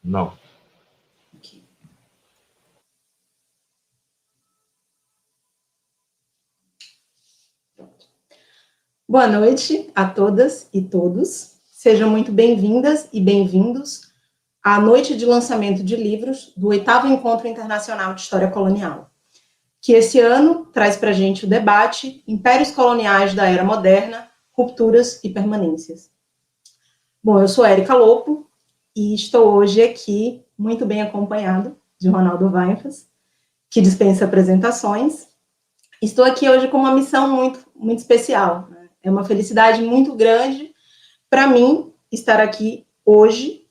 Não. Ok. Pronto. Boa noite a todas e todos. Sejam muito bem-vindas e bem-vindos à noite de lançamento de livros do 8º Encontro Internacional de História Colonial, que esse ano traz para a gente o debate Impérios Coloniais da Era Moderna, Rupturas e Permanências. Bom, eu sou Érica Lopo e estou hoje aqui muito bem acompanhado de Ronaldo Weinfels, que dispensa apresentações. Estou aqui hoje com uma missão muito especial. É uma felicidade muito grande para mim estar aqui hoje,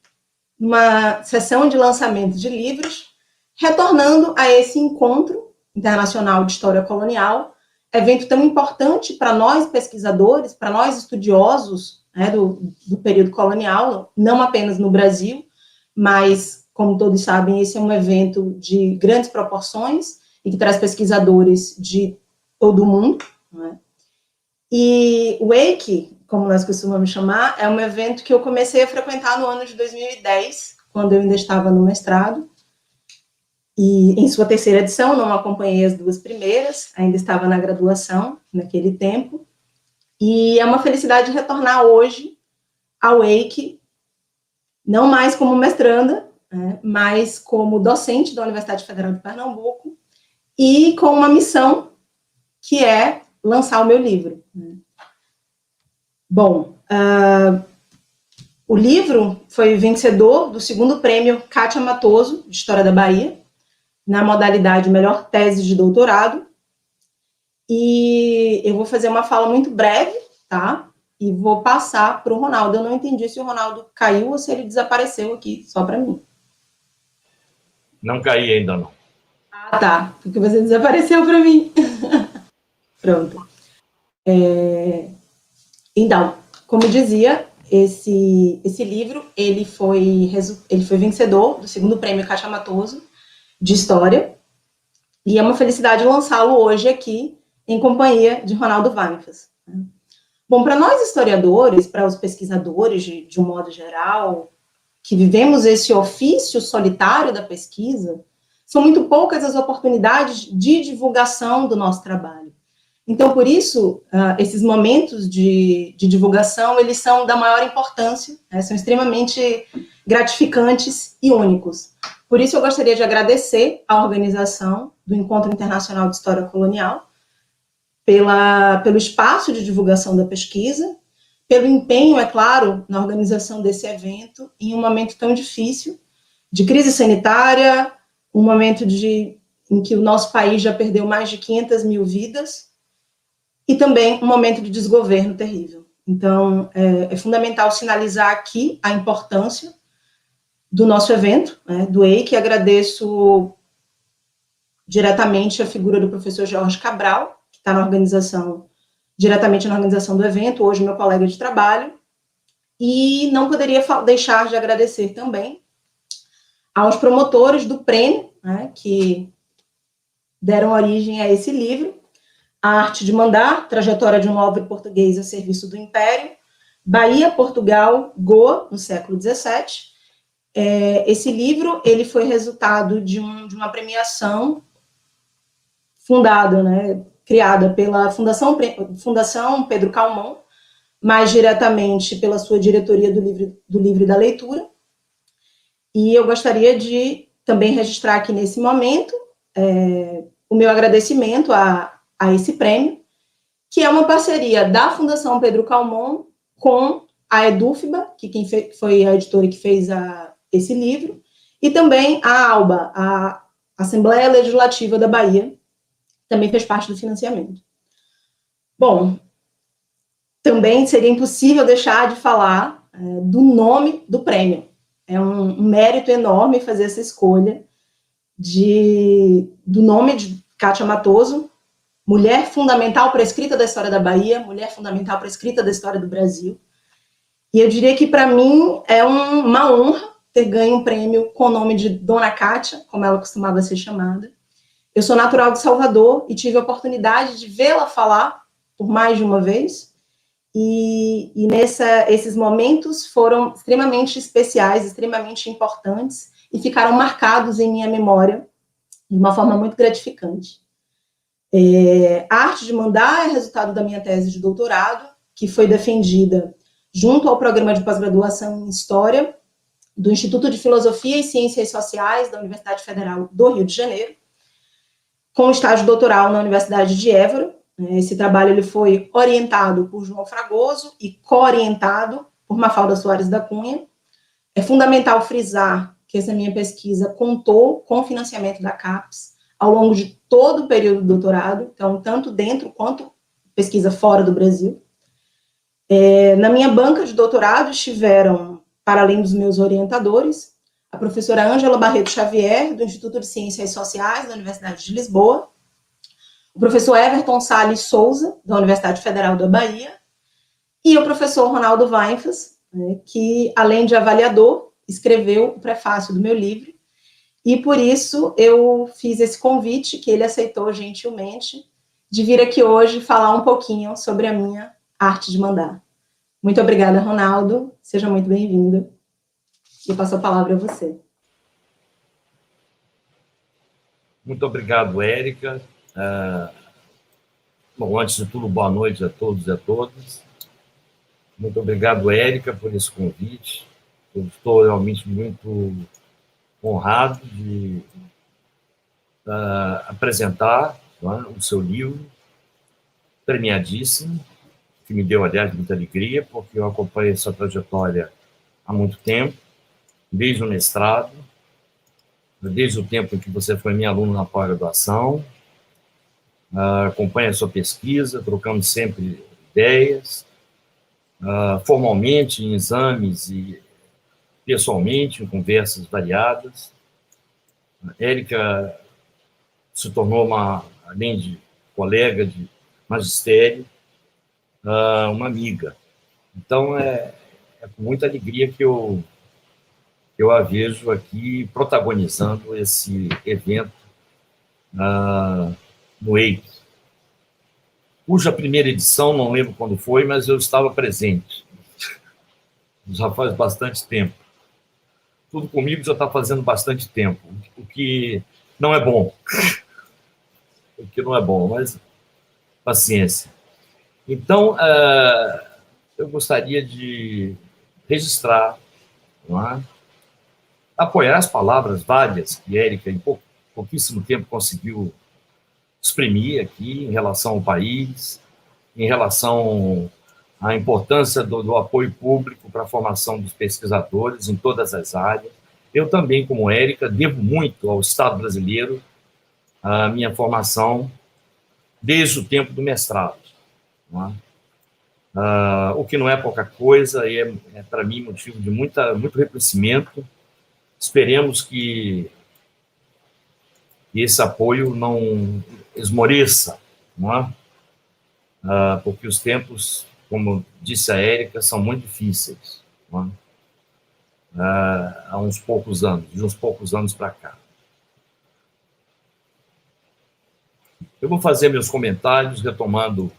numa sessão de lançamento de livros, retornando a esse encontro internacional de história colonial, evento tão importante para nós pesquisadores, para nós estudiosos, né, do período colonial, não apenas no Brasil, mas, como todos sabem, esse é um evento de grandes proporções e que traz pesquisadores de todo o mundo, né? E o Wake, como nós costumamos chamar, é um evento que eu comecei a frequentar no ano de 2010, quando eu ainda estava no mestrado, e em sua terceira edição, não acompanhei as duas primeiras, ainda estava na graduação naquele tempo, e é uma felicidade retornar hoje ao Wake, não mais como mestranda, né, mas como docente da Universidade Federal de Pernambuco, e com uma missão que é lançar o meu livro. Bom, o livro foi vencedor do 2º prêmio Cátia Matoso, de História da Bahia, na modalidade Melhor Tese de Doutorado, e eu vou fazer uma fala muito breve, tá? E vou passar para o Ronaldo. Eu não entendi se o Ronaldo caiu ou se ele desapareceu aqui, só para mim. Não caí ainda, não. Ah, tá, porque você desapareceu para mim. Pronto. Então, como dizia, esse livro, ele foi vencedor do 2º prêmio Cátia Matoso, de História, e é uma felicidade lançá-lo hoje aqui, em companhia de Ronaldo Weinfels. Bom, para nós historiadores, para os pesquisadores, de um modo geral, que vivemos esse ofício solitário da pesquisa, são muito poucas as oportunidades de divulgação do nosso trabalho. Então, por isso, esses momentos de divulgação, eles são da maior importância, né, são extremamente gratificantes e únicos. Por isso, eu gostaria de agradecer à organização do Encontro Internacional de História Colonial pelo espaço de divulgação da pesquisa, pelo empenho, é claro, na organização desse evento em um momento tão difícil, de crise sanitária, um momento em que o nosso país já perdeu mais de 500 mil vidas, e também um momento de desgoverno terrível. Então, é fundamental sinalizar aqui a importância do nosso evento, né, do EIC, e agradeço diretamente a figura do professor Jorge Cabral, que está diretamente na organização do evento, hoje meu colega de trabalho, e não poderia deixar de agradecer também aos promotores do prêmio, né, que deram origem a esse livro, A Arte de Mandar, Trajetória de um Nobre Português a Serviço do Império, Bahia, Portugal, Goa, no século XVII. Esse livro, ele foi resultado de uma premiação fundada, né, criada pela Fundação Pedro Calmon, mais diretamente pela sua diretoria do livro e da leitura. E eu gostaria de também registrar aqui nesse momento o meu agradecimento a esse prêmio, que é uma parceria da Fundação Pedro Calmon com a Edufba, que foi a editora que fez esse livro, e também a ALBA, a Assembleia Legislativa da Bahia, também fez parte do financiamento. Bom, também seria impossível deixar de falar do nome do prêmio. É um mérito enorme fazer essa escolha do nome de Cátia Matoso, mulher fundamental para a escrita da história da Bahia, mulher fundamental para a escrita da história do Brasil. E eu diria que, para mim, é uma honra ter ganho um prêmio com o nome de Dona Cátia, como ela costumava ser chamada. Eu sou natural de Salvador e tive a oportunidade de vê-la falar por mais de uma vez. e esses momentos foram extremamente especiais, extremamente importantes, e ficaram marcados em minha memória de uma forma muito gratificante. A arte de mandar é resultado da minha tese de doutorado, que foi defendida junto ao programa de pós-graduação em História do Instituto de Filosofia e Ciências Sociais da Universidade Federal do Rio de Janeiro, com estágio doutoral na Universidade de Évora. Esse trabalho ele foi orientado por João Fragoso e co-orientado por Mafalda Soares da Cunha. É fundamental frisar que essa minha pesquisa contou com o financiamento da CAPES ao longo de todo o período do doutorado, então, tanto dentro quanto pesquisa fora do Brasil. Na minha banca de doutorado estiveram, para além dos meus orientadores, a professora Ângela Barreto Xavier, do Instituto de Ciências Sociais da Universidade de Lisboa, o professor Everton Salles Souza, da Universidade Federal da Bahia, e o professor Ronaldo Weinfels, que, além de avaliador, escreveu o prefácio do meu livro, e por isso eu fiz esse convite, que ele aceitou gentilmente, de vir aqui hoje falar um pouquinho sobre a minha arte de mandar. Muito obrigada, Ronaldo, seja muito bem-vindo. Eu passo a palavra a você. Muito obrigado, Érica. Bom, antes de tudo, boa noite a todos e a todas. Muito obrigado, Érica, por esse convite. Eu estou realmente muito honrado de apresentar o seu livro, premiadíssimo, que me deu, aliás, muita alegria, porque eu acompanho essa trajetória há muito tempo, desde o mestrado, desde o tempo em que você foi minha aluna na pós-graduação, acompanho a sua pesquisa, trocamos sempre ideias, formalmente, em exames e pessoalmente, em conversas variadas. A Érica se tornou, além de colega de magistério, uma amiga. Então, é com muita alegria que eu a vejo aqui protagonizando esse evento no EIC, cuja primeira edição, não lembro quando foi, mas eu estava presente. Já faz bastante tempo. Tudo comigo já está fazendo bastante tempo, o que não é bom. O que não é bom, mas paciência. Então, eu gostaria de registrar, apoiar as palavras várias que Érica, em pouquíssimo tempo, conseguiu exprimir aqui em relação ao país, em relação à importância do apoio público para a formação dos pesquisadores em todas as áreas. Eu também, como Érica, devo muito ao Estado brasileiro a minha formação desde o tempo do mestrado. O que não é pouca coisa, é para mim motivo de muito reconhecimento. Esperemos que esse apoio não esmoreça, porque os tempos, como disse a Érica, são muito difíceis, há uns poucos anos, de uns poucos anos para cá. Eu vou fazer meus comentários retomando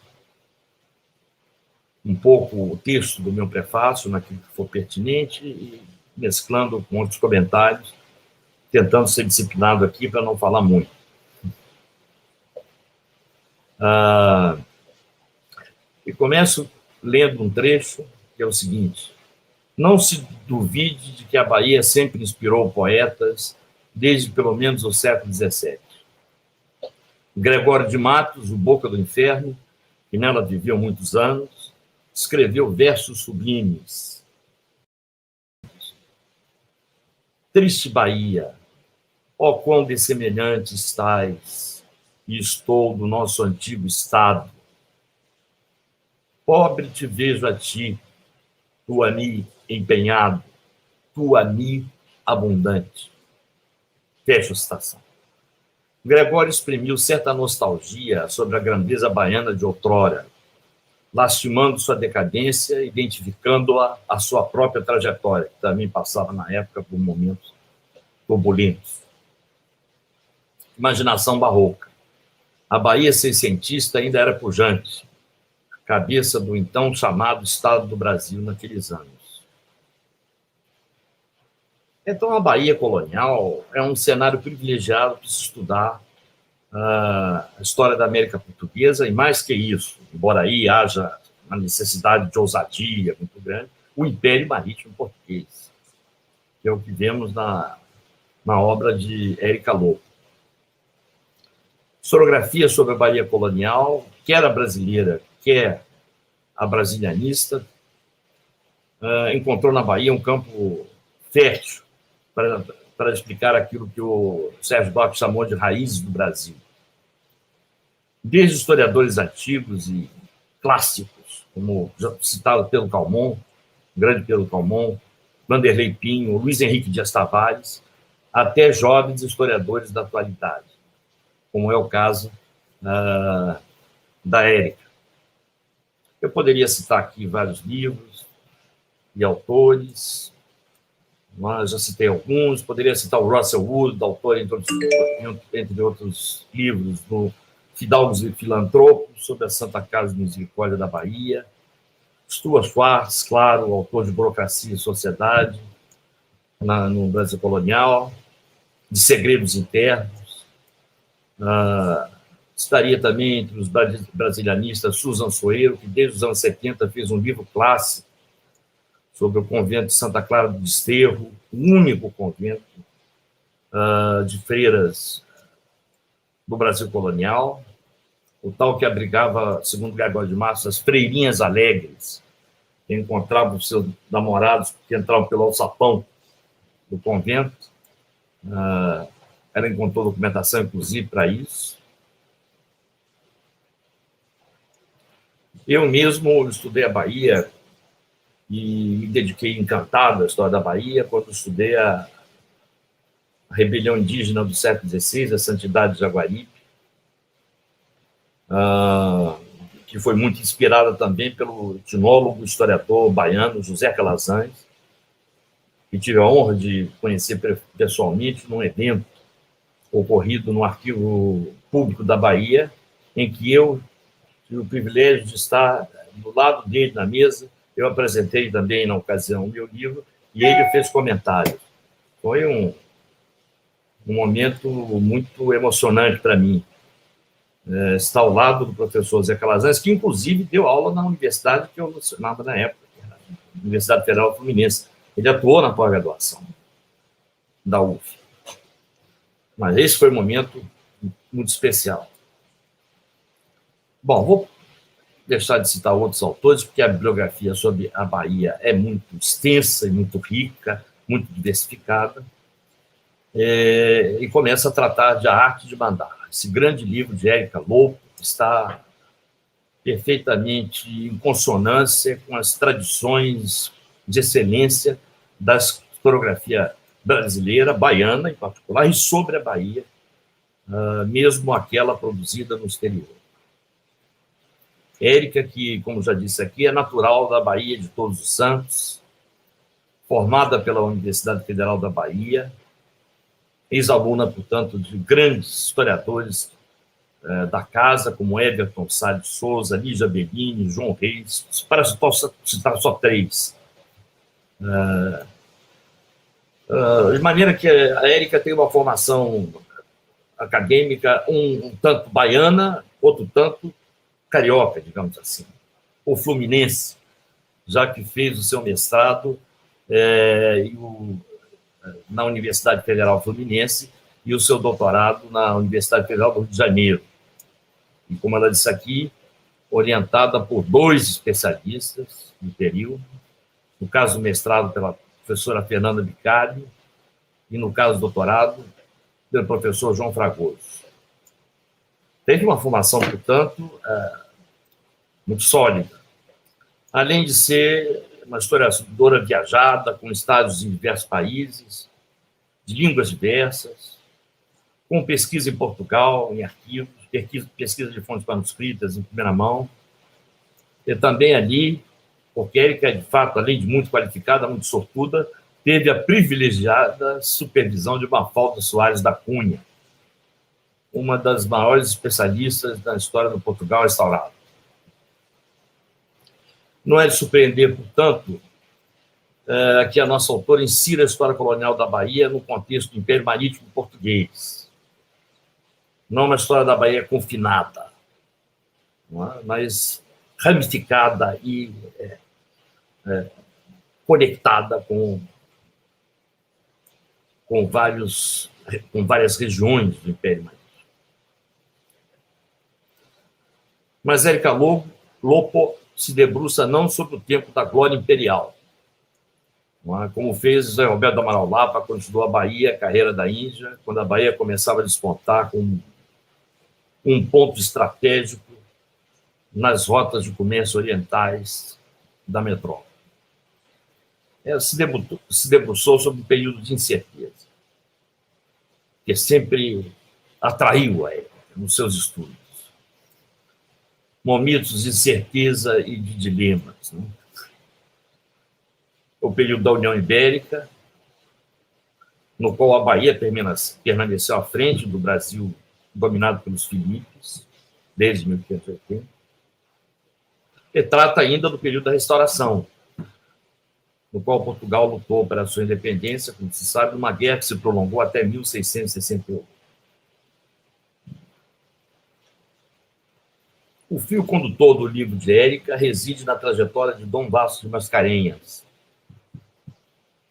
um pouco o texto do meu prefácio, naquilo que for pertinente, e mesclando com outros comentários, tentando ser disciplinado aqui para não falar muito. E começo lendo um trecho, que é o seguinte: não se duvide de que a Bahia sempre inspirou poetas, desde pelo menos o século XVII. Gregório de Matos, o Boca do Inferno, que nela viveu muitos anos, escreveu versos sublimes. Triste Bahia, ó quão dessemelhante estais, e estou do nosso antigo estado. Pobre te vejo a ti, tu ani empenhado, tu ani abundante. Fecha a citação. Gregório exprimiu certa nostalgia sobre a grandeza baiana de outrora, lastimando sua decadência, identificando-a à sua própria trajetória, que também passava na época por momentos turbulentos. Imaginação barroca. A Bahia seiscentista ainda era pujante. cabeça do então chamado Estado do Brasil naqueles anos. Então, a Bahia colonial é um cenário privilegiado para se estudar a história da América Portuguesa, e mais que isso, embora aí haja uma necessidade de ousadia muito grande, o Império Marítimo Português, que é o que vemos na obra de Érica Lobo. Historiografia sobre a Bahia colonial, quer a brasileira, quer a brasilianista, encontrou na Bahia um campo fértil para explicar aquilo que o Sérgio Buarque chamou de raízes do Brasil. Desde historiadores antigos e clássicos, como já citado Pedro Calmon, o grande Pedro Calmon, Vanderlei Pinho, Luiz Henrique Dias Tavares, até jovens historiadores da atualidade, como é o caso da Érica. Eu poderia citar aqui vários livros e autores, mas já citei alguns. Poderia citar o Russell Wood, autor, entre outros livros, do Fidalgos e Filantropos, sobre a Santa Casa de Misericórdia da Bahia. Stuart Schwartz, claro, autor de Burocracia e Sociedade no Brasil Colonial, de Segredos Internos. Estaria também entre os brasilianistas Susan Soeiro, que desde os anos 70 fez um livro clássico sobre o convento de Santa Clara do Desterro, o único convento de freiras do Brasil colonial, o tal que abrigava, segundo Gregório de Matos, as freirinhas alegres, que encontravam os seus namorados que entravam pelo alçapão do convento. Ela encontrou documentação, inclusive, para isso. Eu mesmo estudei a Bahia e me dediquei encantado à história da Bahia quando estudei a rebelião indígena do século XVI, a Santidade de Jaguaribe, que foi muito inspirada também pelo etnólogo e historiador baiano José Calazans, que tive a honra de conhecer pessoalmente num evento ocorrido no Arquivo Público da Bahia, em que eu tive o privilégio de estar do lado dele na mesa. Eu apresentei também, na ocasião, o meu livro, e ele fez comentários. Foi um momento muito emocionante para mim, estar ao lado do professor Zé Calazans, que, inclusive, deu aula na universidade que eu mencionava na época, Universidade Federal Fluminense. Ele atuou na pós-graduação da UF. Mas esse foi um momento muito especial. Bom, vou deixar de citar outros autores, porque a bibliografia sobre a Bahia é muito extensa e muito rica, muito diversificada, e começa a tratar de A Arte de Mandar. Esse grande livro de Érica Lobo está perfeitamente em consonância com as tradições de excelência da historiografia brasileira, baiana em particular, e sobre a Bahia, mesmo aquela produzida no exterior. Érica, que, como já disse aqui, é natural da Bahia de Todos os Santos, formada pela Universidade Federal da Bahia, ex-aluna, portanto, de grandes historiadores da casa, como Everton Sá de Souza, Lígia Bellini, João Reis, para citar só três. De maneira que a Érica tem uma formação acadêmica um tanto baiana, outro tanto carioca, digamos assim, ou fluminense, já que fez o seu mestrado na Universidade Federal Fluminense e o seu doutorado na Universidade Federal do Rio de Janeiro. E, como ela disse aqui, orientada por 2 especialistas no período, no caso do mestrado pela professora Fernanda Bicalho e, no caso do doutorado, pelo professor João Fragoso. Teve uma formação, portanto, muito sólida, além de ser uma historiadora viajada, com estágios em diversos países, de línguas diversas, com pesquisa em Portugal, em arquivos, pesquisa de fontes manuscritas em primeira mão, e também ali, porque Érica, de fato, além de muito qualificada, muito sortuda, teve a privilegiada supervisão de Mafalda Soares da Cunha, uma das maiores especialistas da história do Portugal restaurado. Não é de surpreender, portanto, que a nossa autora insira a história colonial da Bahia no contexto do Império Marítimo Português. Não uma história da Bahia confinada, mas ramificada e conectada com várias regiões do Império Marítimo. Mas Érica Lopo se debruça não sobre o tempo da glória imperial, como fez José Roberto do Amaral Lapa quando estudou a Bahia, a carreira da Índia, quando a Bahia começava a despontar como um ponto estratégico nas rotas de comércio orientais da metrópole. Ela se debruçou sobre um período de incerteza, que sempre atraiu a ela nos seus estudos. Momentos de incerteza e de dilemas. O período da União Ibérica, no qual a Bahia permaneceu à frente do Brasil dominado pelos Filipes, desde 1580. E trata ainda do período da Restauração, no qual Portugal lutou pela sua independência, como se sabe, numa guerra que se prolongou até 1668. O fio condutor do livro de Érica reside na trajetória de Dom Vasco de Mascarenhas,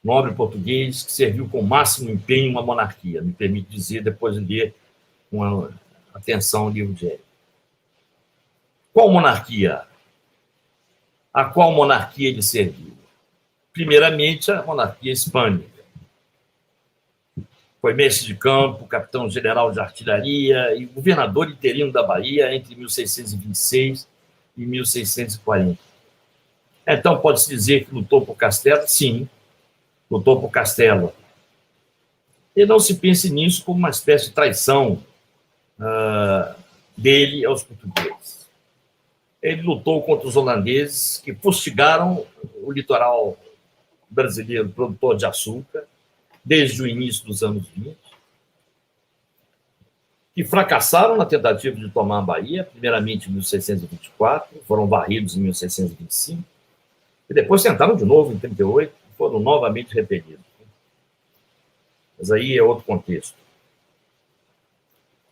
nobre português que serviu com o máximo empenho uma monarquia, me permite dizer, depois de ler com atenção o livro de Érica. Qual monarquia? A qual monarquia ele serviu? Primeiramente, a monarquia hispânica. Foi mestre de campo, capitão-general de artilharia e governador interino da Bahia entre 1626 e 1640. Então, pode-se dizer que lutou por Castela? Sim, lutou por Castela. E não se pense nisso como uma espécie de traição dele aos portugueses. Ele lutou contra os holandeses que fustigaram o litoral brasileiro produtor de açúcar desde o início dos anos 20, que fracassaram na tentativa de tomar a Bahia, primeiramente em 1624, foram varridos em 1625, e depois tentaram de novo em 38, e foram novamente repelidos. Mas aí é outro contexto.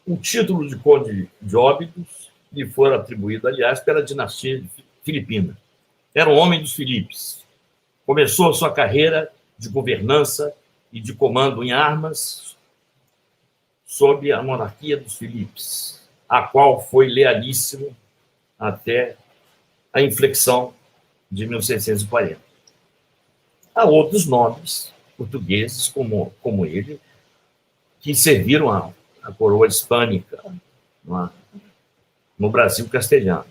O título de Conde de Óbidos lhe foi atribuído, aliás, pela dinastia filipina. Era um homem dos Filipes. Começou a sua carreira de governança e de comando em armas sob a monarquia dos Filipes, a qual foi lealíssimo até a inflexão de 1640. Há outros nobres portugueses, como ele, que serviram a coroa hispânica no Brasil castelhano.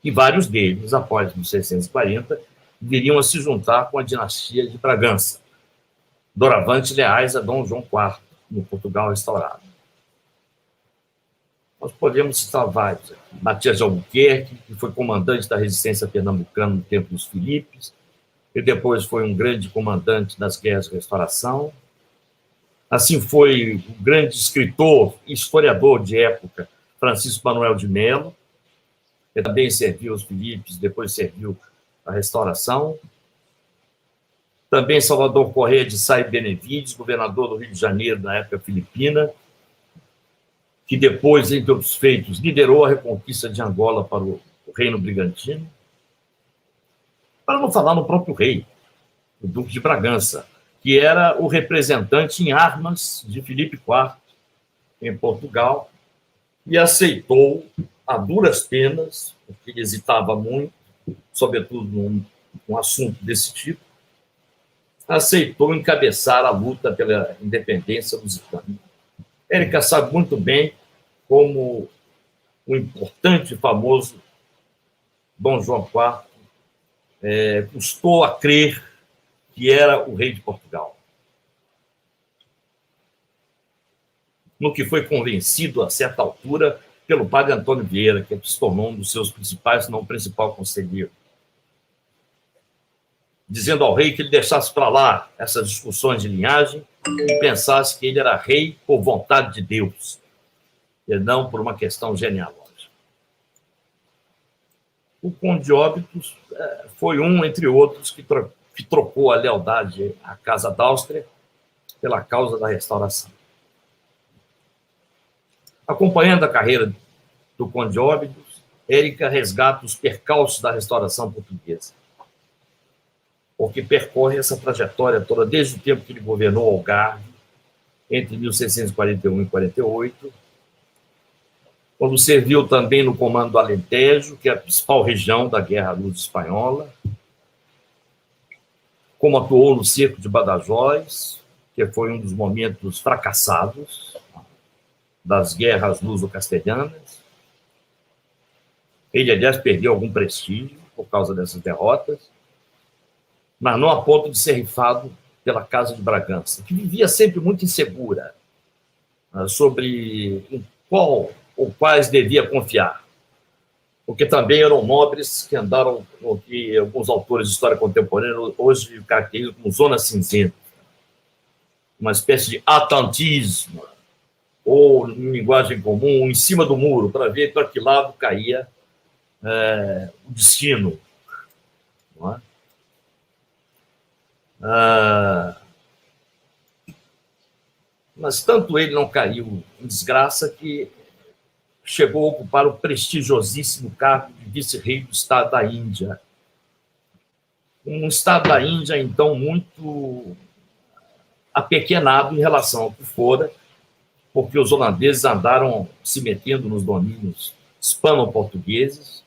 E vários deles, após 1640, viriam a se juntar com a dinastia de Bragança, doravante leais a Dom João IV, no Portugal restaurado. Nós podemos citar vários aqui. Matias de Albuquerque, que foi comandante da resistência pernambucana no tempo dos Filipes, e depois foi um grande comandante das guerras de restauração. Assim foi o grande escritor e historiador de época, Francisco Manuel de Melo, que também serviu os Filipes, depois serviu a restauração. Também Salvador Corrêa de Sá e Benevides, governador do Rio de Janeiro na época filipina, que depois, entre outros feitos, liderou a reconquista de Angola para o Reino Brigantino. Para não falar no próprio rei, o Duque de Bragança, que era o representante em armas de Filipe IV em Portugal e aceitou, a duras penas, porque ele hesitava muito, sobretudo num assunto desse tipo, aceitou encabeçar a luta pela independência lusitana. Érica sabe muito bem como o importante e famoso Dom João IV custou a crer que era o rei de Portugal. No que foi convencido, a certa altura, pelo padre Antônio Vieira, que se tornou um dos seus principais, se não o principal conselheiro, dizendo ao rei que ele deixasse para lá essas discussões de linhagem e pensasse que ele era rei por vontade de Deus, e não por uma questão genealógica. o Conde de Óbidos foi um, entre outros, que trocou a lealdade à Casa d'Áustria pela causa da restauração. Acompanhando a carreira do Conde de Óbidos, Érica resgata os percalços da restauração portuguesa, porque percorre essa trajetória toda desde o tempo que ele governou o Algarve, entre 1641 e 48, quando serviu também no comando do Alentejo, que é a principal região da Guerra Luso-Espanhola, como atuou no cerco de Badajoz, que foi um dos momentos fracassados das guerras luso-castelhanas. Ele, aliás, perdeu algum prestígio por causa dessas derrotas, mas não a ponto de ser rifado pela Casa de Bragança, que vivia sempre muito insegura sobre em qual ou quais devia confiar, porque também eram nobres que andaram no que alguns autores de história contemporânea hoje caracterizam como zona cinzenta, uma espécie de atantismo, ou, em linguagem comum, em cima do muro, para ver para que lado caía o destino. Não é? Mas tanto ele não caiu em desgraça que chegou a ocupar o prestigiosíssimo cargo de vice-rei do Estado da Índia. Um Estado da Índia, então, muito apequenado em relação ao que fora, porque os holandeses andaram se metendo nos domínios hispano-portugueses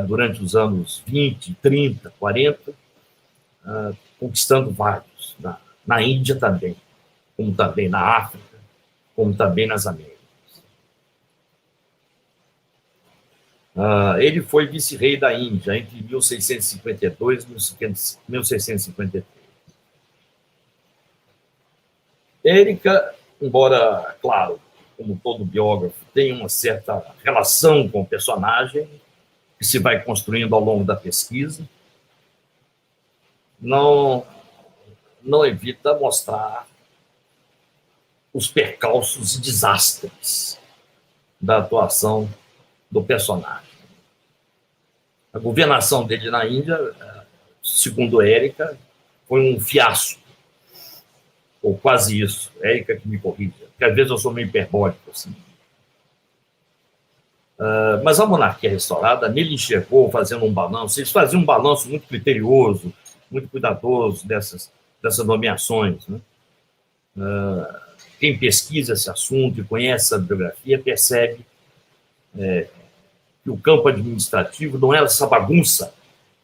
durante os anos 20, 30, 40, conquistando vários, na Índia também, como também na África, como também nas Américas. Ele foi vice-rei da Índia entre 1652 e 1653. Érica, embora, claro, como todo biógrafo, tenha uma certa relação com o personagem, que se vai construindo ao longo da pesquisa, não evita mostrar os percalços e desastres da atuação do personagem. A governação dele na Índia, segundo Érica, foi um fiasco, ou quase isso. Érica que me corrija, porque às vezes eu sou meio hiperbólico assim. Mas a monarquia restaurada, nele enxergou fazendo um balanço, eles faziam um balanço muito criterioso, muito cuidadoso dessas nomeações. Né? Quem pesquisa esse assunto e conhece a biografia percebe que o campo administrativo não era essa bagunça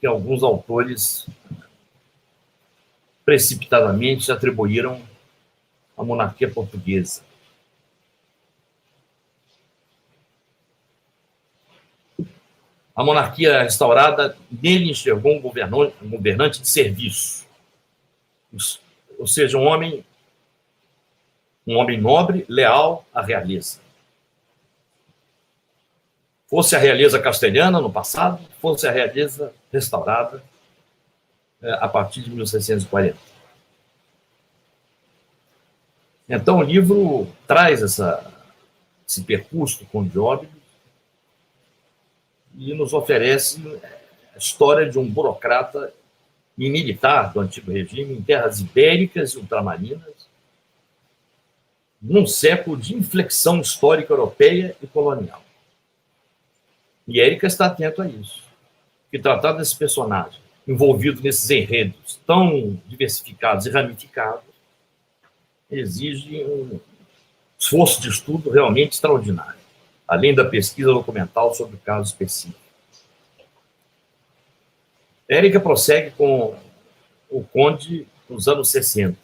que alguns autores precipitadamente atribuíram à monarquia portuguesa. A monarquia restaurada, nele enxergou um governante de serviço, ou seja, um homem nobre, leal à realeza. Fosse a realeza castelhana no passado, fosse a realeza restaurada a partir de 1640. Então, o livro traz esse percurso do Conde de Óbidos e nos oferece a história de um burocrata e militar do antigo regime em terras ibéricas e ultramarinas, num século de inflexão histórica europeia e colonial. E Érica está atento a isso, que tratar desse personagem envolvido nesses enredos tão diversificados e ramificados exige um esforço de estudo realmente extraordinário, além da pesquisa documental sobre o caso específico. Érica prossegue com o Conde nos anos 60,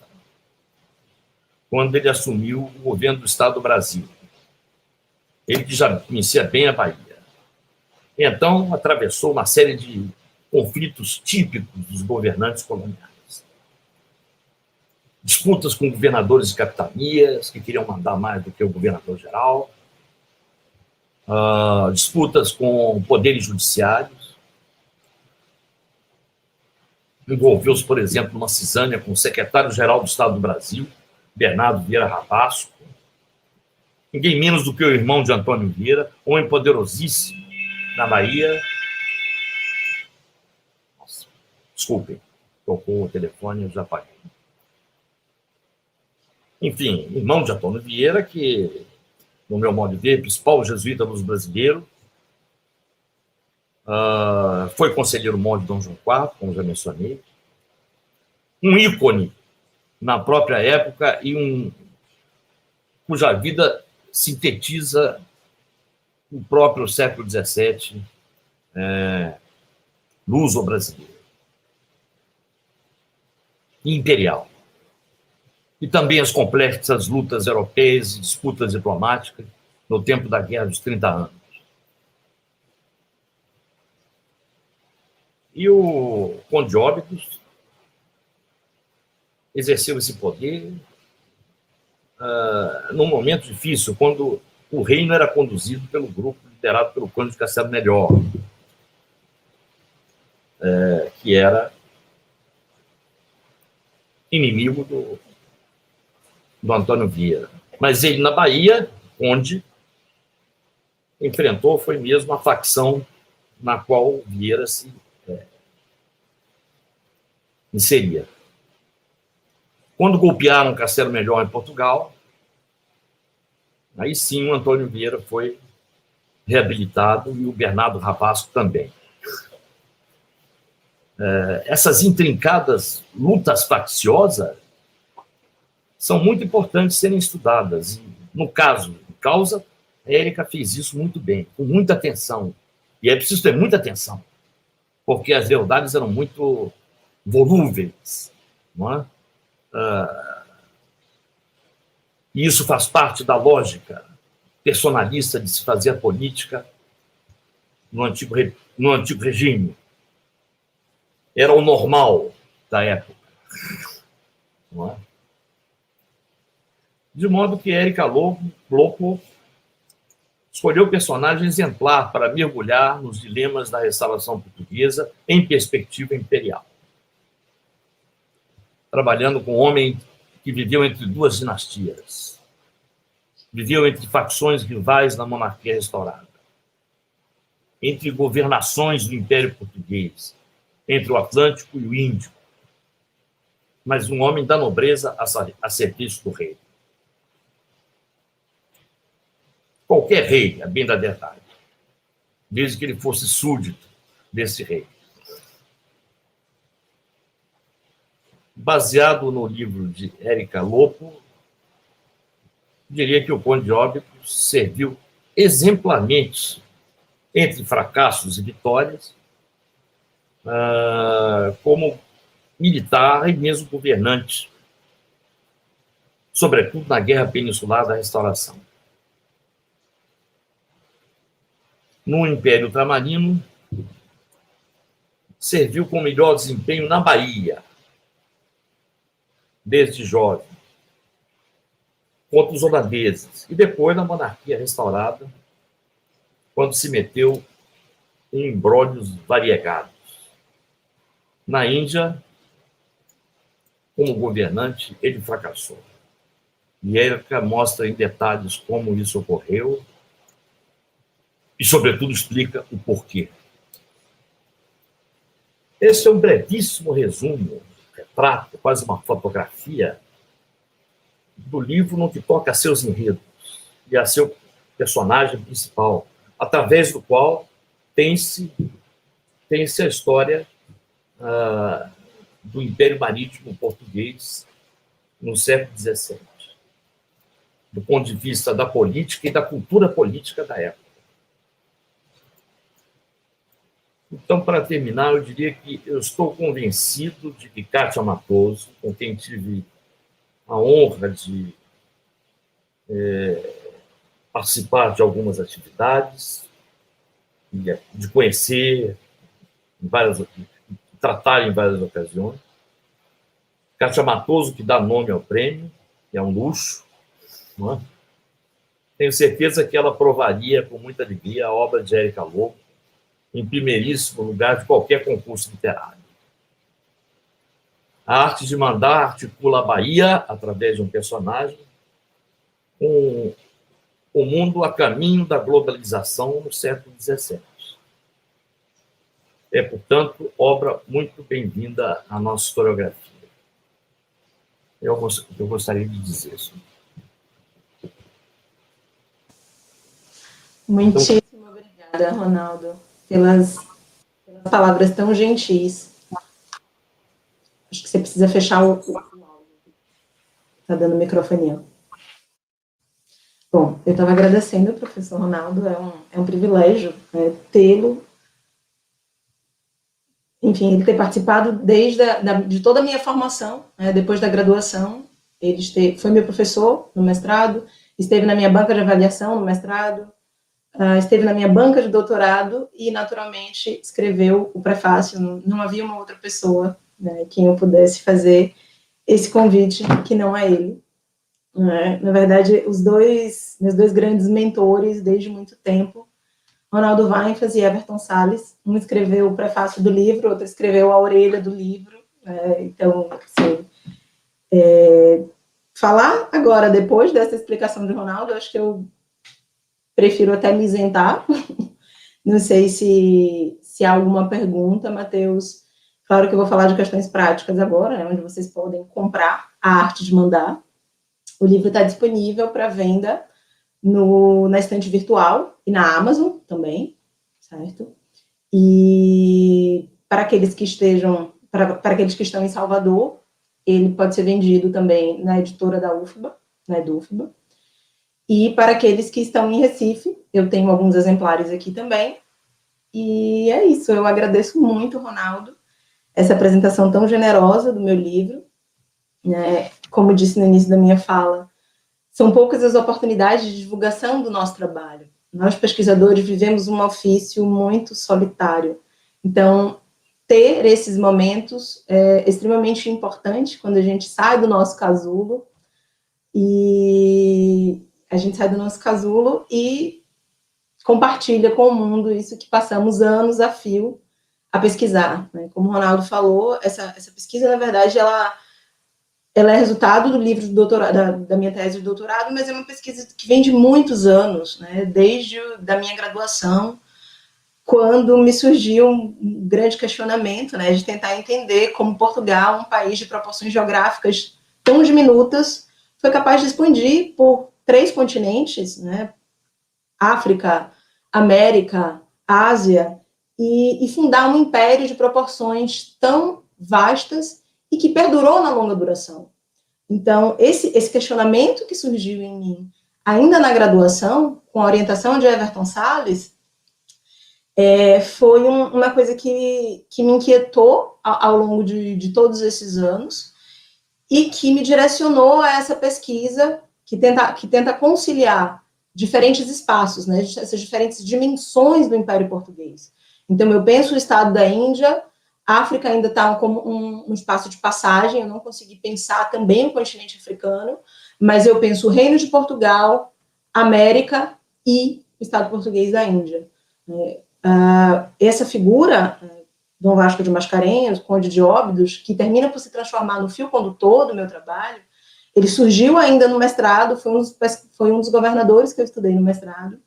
quando ele assumiu o governo do Estado do Brasil. Ele que já conhecia bem a Bahia. Então, atravessou uma série de conflitos típicos dos governantes coloniais. Disputas com governadores de capitanias, que queriam mandar mais do que o governador-geral, disputas com poderes judiciários. Envolveu-se, por exemplo, numa cisânia com o secretário-geral do Estado do Brasil, Bernardo Vieira Rabasco, ninguém menos do que o irmão de Antônio Vieira, homem poderosíssimo na Bahia, Desculpem, tocou o telefone, eu já apaguei. Enfim, irmão de Antônio Vieira, que, no meu modo de ver, principal jesuíta dos brasileiros, foi conselheiro mor de Dom João IV, como já mencionei, um ícone na própria época e cuja vida sintetiza o próprio século XVII, luso-brasileiro e imperial. E também as complexas lutas europeias e disputas diplomáticas no tempo da Guerra dos 30 Anos. E o Conde de Óbidos exerceu esse poder num momento difícil, quando o reino era conduzido pelo grupo liderado pelo Conde de Castelo Melhor, que era inimigo do Antônio Vieira. Mas ele, na Bahia, onde enfrentou, foi mesmo a facção na qual Vieira se inseria. Quando golpearam Castelo Melhor em Portugal, aí sim o Antônio Vieira foi reabilitado e o Bernardo Ravasco também. Essas intrincadas lutas facciosas são muito importantes serem estudadas. E, no caso de Causa, a Érica fez isso muito bem, com muita atenção. E é preciso ter muita atenção, porque as verdades eram muito volúveis, não é? E isso faz parte da lógica personalista de se fazer a política no antigo regime. Era o normal da época, não é? De modo que Érica Lopo escolheu personagem exemplar para mergulhar nos dilemas da restauração portuguesa em perspectiva imperial, trabalhando com um homem que viveu entre duas dinastias, viveu entre facções rivais na monarquia restaurada, entre governações do Império Português, entre o Atlântico e o Índico, mas um homem da nobreza a serviço do rei. Qualquer rei, a bem da verdade, desde que ele fosse súdito desse rei. Baseado no livro de Érica Lopo, diria que o Conde de Óbidos serviu exemplarmente, entre fracassos e vitórias, como militar e mesmo governante, sobretudo na Guerra Peninsular da Restauração. No Império Ultramarino, serviu com melhor desempenho na Bahia, desde jovem, contra os holandeses, e depois na monarquia restaurada, quando se meteu em embrólios variegados. Na Índia, como governante, ele fracassou. E Érica mostra em detalhes como isso ocorreu e, sobretudo, explica o porquê. Esse é um brevíssimo resumo, retrato, quase uma fotografia do livro no que toca a seus enredos e a seu personagem principal, através do qual tem-se a história do Império Marítimo Português no século XVII, do ponto de vista da política e da cultura política da época. Então, para terminar, eu diria que eu estou convencido de que Kátia Matoso, com quem tive a honra de participar de algumas atividades, de conhecer, tratar em várias ocasiões. Kátia Matoso, que dá nome ao prêmio, que é um luxo, não é? Tenho certeza que ela aprovaria com muita alegria a obra de Érica Lopo, em primeiríssimo lugar de qualquer concurso literário. A arte de mandar articula a Bahia, através de um personagem, com o mundo a caminho da globalização no século XVII. É, portanto, obra muito bem-vinda à nossa historiografia. Eu gostaria de dizer isso. Muitíssimo obrigada, Ronaldo, pelas palavras tão gentis. Acho que você precisa fechar o áudio. Está dando microfonia. Bom, eu estava agradecendo ao professor Ronaldo, é um privilégio, né, tê-lo. Enfim, ele ter participado de toda a minha formação, né, depois da graduação. Ele foi meu professor no mestrado, esteve na minha banca de avaliação no mestrado, esteve na minha banca de doutorado e, naturalmente, escreveu o prefácio. Não havia uma outra pessoa, né, quem eu pudesse fazer esse convite que não é ele. Né? Na verdade, meus dois grandes mentores desde muito tempo, Ronaldo Weinfels e Everton Salles. Um escreveu o prefácio do livro, outro escreveu a orelha do livro. Então, assim, falar agora, depois dessa explicação de Ronaldo, acho que eu prefiro até me isentar. Não sei se há alguma pergunta, Matheus. Claro que eu vou falar de questões práticas agora, né, onde vocês podem comprar a arte de mandar. O livro está disponível para venda na estante virtual e na Amazon também, certo? E para aqueles que estão em Salvador, ele pode ser vendido também na editora da UFBA, na EDUFBA. E para aqueles que estão em Recife, eu tenho alguns exemplares aqui também. E é isso, eu agradeço muito, Ronaldo, essa apresentação tão generosa do meu livro. Né? Como disse no início da minha fala, são poucas as oportunidades de divulgação do nosso trabalho. Nós, pesquisadores, vivemos um ofício muito solitário. Então, ter esses momentos é extremamente importante quando a gente sai do nosso casulo e compartilha com o mundo isso que passamos anos a fio a pesquisar. Né? Como o Ronaldo falou, essa pesquisa, na verdade, ela é resultado do livro de doutorado, da minha tese de doutorado, mas é uma pesquisa que vem de muitos anos, né? Desde da minha graduação, quando me surgiu um grande questionamento, né, de tentar entender como Portugal, um país de proporções geográficas tão diminutas, foi capaz de expandir por 3 continentes, né, África, América, Ásia, e fundar um império de proporções tão vastas e que perdurou na longa duração. Então, esse questionamento que surgiu em mim, ainda na graduação, com a orientação de Everton Salles, foi uma coisa que me inquietou ao longo de todos esses anos e que me direcionou a essa pesquisa que tenta conciliar diferentes espaços, né, essas diferentes dimensões do Império Português. Então, eu penso o Estado da Índia, a África ainda está como um espaço de passagem, eu não consegui pensar também o continente africano, mas eu penso o Reino de Portugal, América e o Estado Português da Índia. Essa figura, Dom Vasco de Mascarenhas, Conde de Óbidos, que termina por se transformar no fio condutor do meu trabalho, ele surgiu ainda no mestrado, foi um dos governadores que eu estudei no mestrado,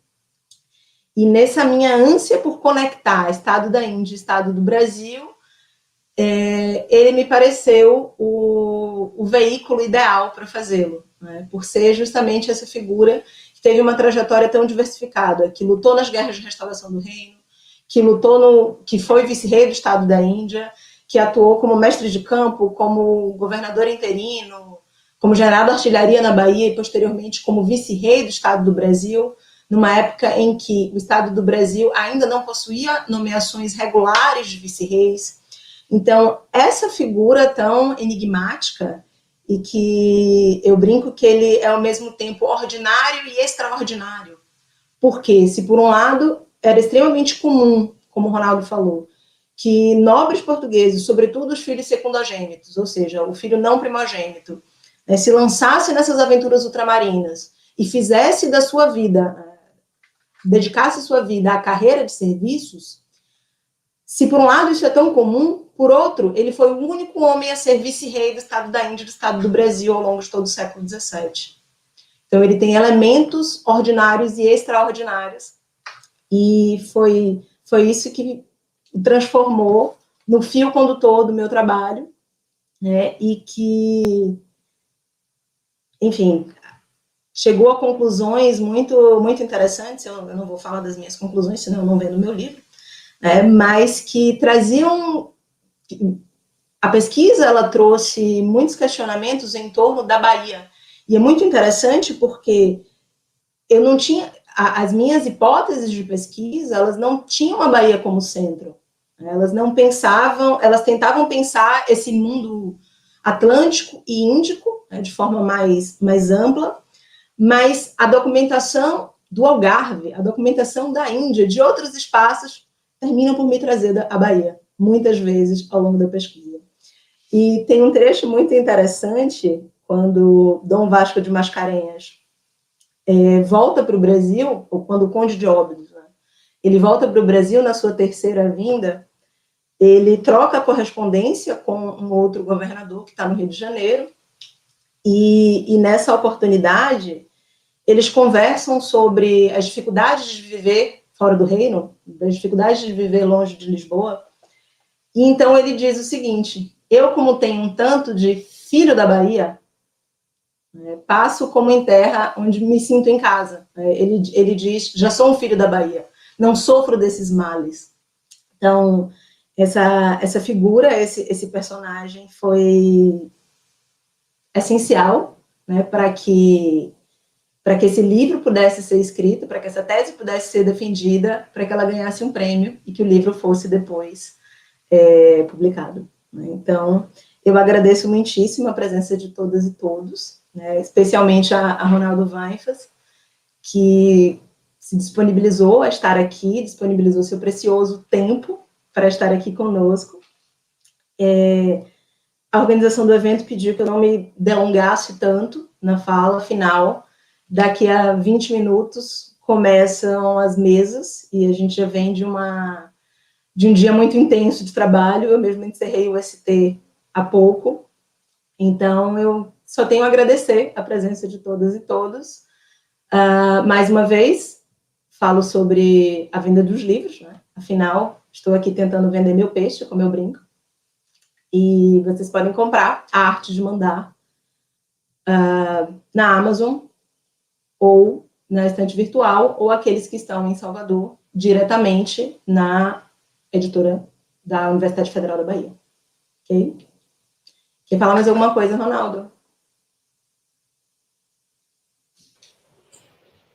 e nessa minha ânsia por conectar Estado da Índia e Estado do Brasil, ele me pareceu o veículo ideal para fazê-lo, né, por ser justamente essa figura que teve uma trajetória tão diversificada, que lutou nas guerras de restauração do reino, que foi vice-rei do Estado da Índia, que atuou como mestre de campo, como governador interino, como general da artilharia na Bahia e, posteriormente, como vice-rei do Estado do Brasil, numa época em que o Estado do Brasil ainda não possuía nomeações regulares de vice-reis. Então, essa figura tão enigmática e que eu brinco que ele é, ao mesmo tempo, ordinário e extraordinário. Porque, se por um lado era extremamente comum, como o Ronaldo falou, que nobres portugueses, sobretudo os filhos secundogênitos, ou seja, o filho não primogênito, se lançasse nessas aventuras ultramarinas e fizesse da sua vida, dedicasse sua vida à carreira de serviços, se por um lado isso é tão comum, por outro, ele foi o único homem a ser vice-rei do Estado da Índia e do Estado do Brasil ao longo de todo o século XVII. Então, ele tem elementos ordinários e extraordinários. E foi isso que transformou no fio condutor do meu trabalho, né, e que, enfim, chegou a conclusões muito interessantes. Eu não vou falar das minhas conclusões, senão eu não vendo o meu livro, né, mas que traziam... A pesquisa, ela trouxe muitos questionamentos em torno da Bahia, e é muito interessante porque eu não tinha... As minhas hipóteses de pesquisa, elas não tinham a Bahia como centro. Elas não pensavam, elas tentavam pensar esse mundo atlântico e índico, né, de forma mais ampla, mas a documentação do Algarve, a documentação da Índia, de outros espaços, terminam por me trazer a Bahia, muitas vezes ao longo da pesquisa. E tem um trecho muito interessante, quando Dom Vasco de Mascarenhas volta para o Brasil, ou quando o Conde de Óbidos, né, ele volta para o Brasil na sua terceira vinda, ele troca a correspondência com um outro governador que está no Rio de Janeiro, e nessa oportunidade, eles conversam sobre as dificuldades de viver fora do reino, as dificuldades de viver longe de Lisboa, e então ele diz o seguinte: eu, como tenho um tanto de filho da Bahia, passo como em terra onde me sinto em casa. Ele diz, já sou um filho da Bahia, não sofro desses males. Então, essa figura, esse personagem foi essencial, né, para que esse livro pudesse ser escrito, para que essa tese pudesse ser defendida, para que ela ganhasse um prêmio e que o livro fosse depois publicado. Né? Então, eu agradeço muitíssimo a presença de todas e todos, né, especialmente a Ronaldo Weinfels, que se disponibilizou a estar aqui, disponibilizou seu precioso tempo para estar aqui conosco. A organização do evento pediu que eu não me delongasse tanto na fala final. Daqui a 20 minutos começam as mesas, e a gente já vem de um dia muito intenso de trabalho. Eu mesmo encerrei o ST há pouco, então eu só tenho a agradecer a presença de todas e todos. Mais uma vez, falo sobre a venda dos livros, né? Afinal, estou aqui tentando vender meu peixe, como eu brinco, e vocês podem comprar A Arte de Mandar na Amazon, ou na estante virtual, ou aqueles que estão em Salvador, diretamente na editora da Universidade Federal da Bahia. Ok? Quer falar mais alguma coisa, Ronaldo?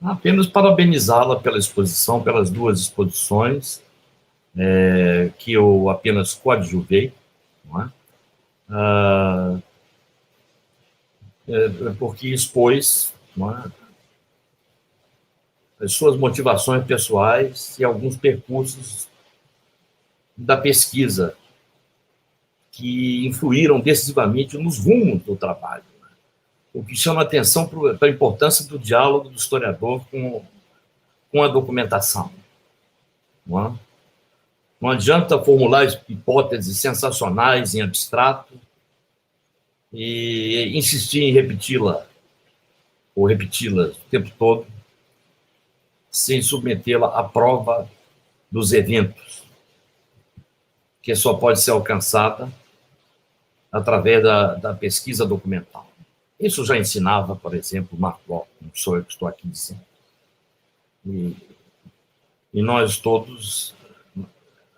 Apenas parabenizá-la pela exposição, pelas duas exposições, que eu apenas coadjuvei, não é? Porque expôs, não é, as suas motivações pessoais e alguns percursos da pesquisa que influíram decisivamente nos rumos do trabalho. Né? O que chama atenção para a importância do diálogo do historiador com a documentação. Não é? Não adianta formular hipóteses sensacionais em abstrato e insistir em repeti-las o tempo todo, sem submetê-la à prova dos eventos, que só pode ser alcançada através da pesquisa documental. Isso já ensinava, por exemplo, Mark Bloch, não sou eu que estou aqui dizendo. E nós todos,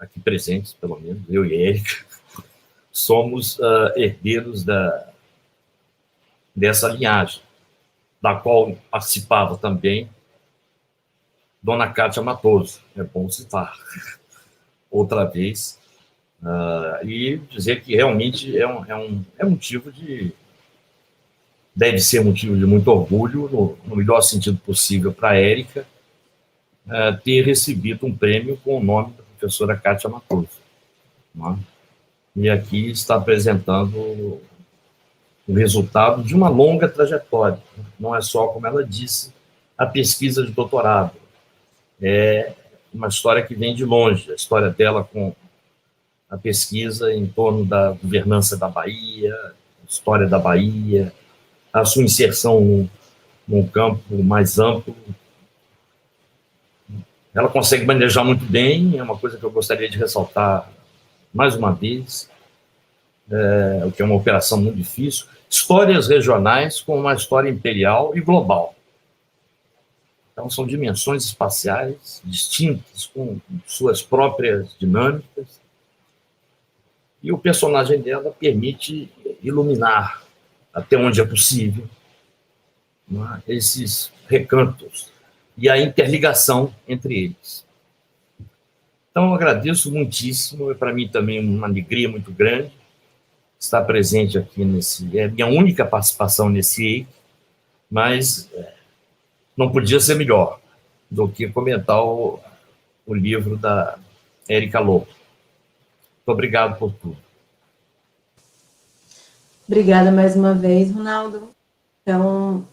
aqui presentes, pelo menos, eu e Érica, somos herdeiros dessa linhagem, da qual participava também Dona Cátia Matoso, é bom citar outra vez, e dizer que realmente é motivo deve ser motivo de muito orgulho, no melhor sentido possível, para a Érica, ter recebido um prêmio com o nome da professora Cátia Matoso. Né? E aqui está apresentando o resultado de uma longa trajetória. Não é só, como ela disse, a pesquisa de doutorado. É uma história que vem de longe, a história dela com a pesquisa em torno da governança da Bahia, história da Bahia, a sua inserção num campo mais amplo, Ela consegue manejar muito bem, é uma coisa que eu gostaria de ressaltar mais uma vez, o que é uma operação muito difícil. Histórias regionais com uma história imperial e global. Então, são dimensões espaciais distintas, com suas próprias dinâmicas, e o personagem dela permite iluminar, até onde é possível, esses recantos e a interligação entre eles. Então, eu agradeço muitíssimo, é para mim também uma alegria muito grande estar presente aqui é a minha única participação nesse EIC, mas não podia ser melhor do que comentar o livro da Érica Lobo. Muito obrigado por tudo. Obrigada mais uma vez, Ronaldo. Então,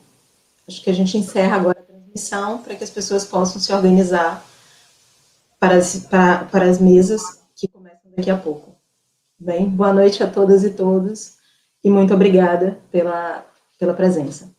acho que a gente encerra agora a transmissão para que as pessoas possam se organizar para as mesas que começam daqui a pouco. Bem, boa noite a todas e todos e muito obrigada pela presença.